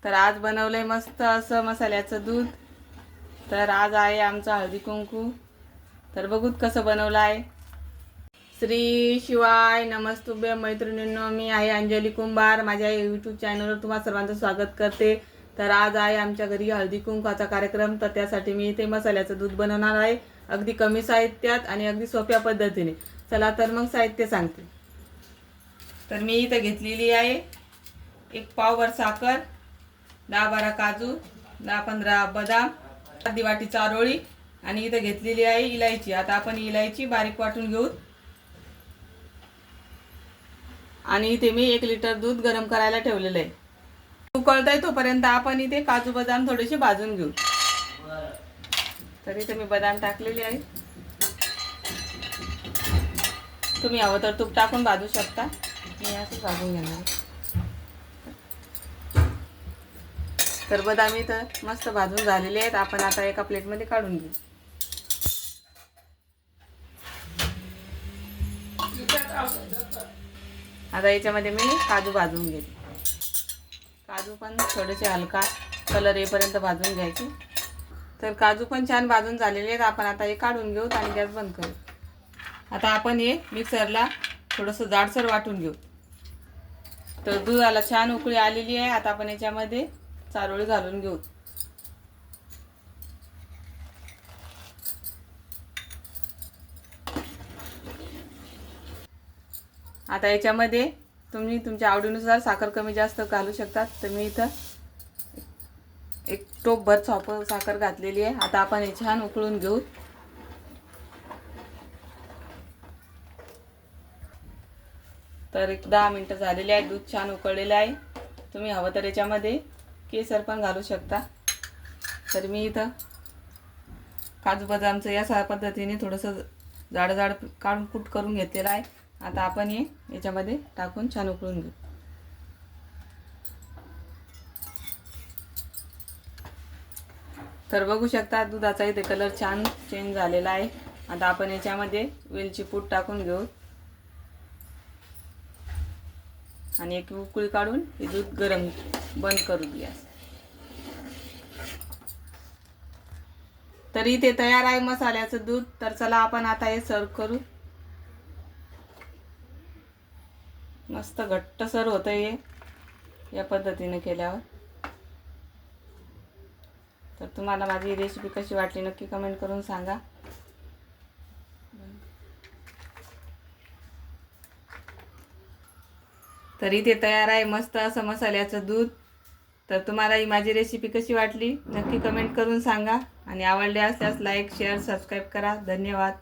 तर आज बनवलंय मस्त असं मसाल्याचं दूध। तर आज आहे आमचा हळदी कुंकू। तर बघूत कसं बनवलं आहे। श्री शिवाय नमस्तुभ्य मैत्रिणींनो, मी आहे अंजली कुंभार। माझ्या यूट्यूब चॅनलवर तुम्हा सर्वांचं स्वागत करते। तर आज आहे आमच्या घरी हळदी कुंकवाचा कार्यक्रम। तर त्यासाठी मी इथे मसाल्याचं दूध बनवणार आहे, अगदी कमी साहित्यात आणि अगदी सोप्या पद्धतीने। चला तर मग साहित्य सांगते। तर मी इथे घेतलेली आहे एक पावभर साखर, 10-12 काजू, 10-15 बदाम, अर्धी वाटी चारोळी आणि इथे घेतलेली आहे इलायची। आता आपण इलायची बारीक वाटून घेऊ आणि इथे मी 1 लिटर दूध गरम करायला ठेवलेलं आहे। उकळतंय तोपर्यंत आपण इथे काजू बदाम थोडेसे भाजून घेऊ। तर इथे मी बदाम टाकलेले आहे। तुम्ही हवं तर तूप टाकून भाजू शकता, मी असं भाजून घेणार आहे। तर बदाम इथं मस्त भाजून झालेले आहेत। आपण आता एका प्लेटमध्ये काढून घेऊ। आता याच्यामध्ये मी काजू भाजून घेते। काजू पण थोडेसे हलका कलर येईपर्यंत भाजून घ्यायचे। तर काजू पण छान भाजून झालेले आहेत। आपण आता हे काढून घेऊ आणि गॅस बंद करू। आता आपण हे मिक्सरला थोडंसं जाडसर वाटून घेऊ। तर दुधाला छान उकळी आलेली आहे। आता आपण याच्यामध्ये चारोळी घालून घेऊ। आता याच्यामध्ये तुम्ही तुमच्या आवडीनुसार साखर कमी जास्त घालू शकता। तर मी इथं एक टोपभर साखर घातलेली आहे। आता आपण हे छान उकळून घेऊ। तर एक 10 मिनिटं झालेली आहे। दूध छान उकळलेलं आहे। तुम्ही हवं तर याच्यामध्ये केसर पण घालू शकता। तर मी इथं काजू बदामचं या पद्धतीने थोडंसं जाड जाड काढून कूट करून घेतलेलं आहे। आता आपण हे याच्यामध्ये टाकून छान उकळून घेऊ। तर बघू शकता दुधाचा इथे कलर छान चेंज झालेला आहे। आता आपण याच्यामध्ये वेलची पूड टाकून घेऊ आणि एक उकळी काढून हे दूध गरम बंद करू गॅस। तर इथे तयार आहे मसाल्याचं दूध। तर चला आपण आता हे सर्व करू। मस्त घट्ट सर होतंय हे या पद्धतीने केल्यावर। तर तुम्हाला माझी रेसिपी कशी वाटली नक्की कमेंट करून सांगा। तर इथे तयार आहे मस्त असं मसाल्याचं दूध। तर तुम्हाला ही माझी रेसिपी कशी वाटली नक्की कमेंट करून सांगा आणि आवडली असल्यास लाईक शेअर सबस्क्राईब करा। धन्यवाद।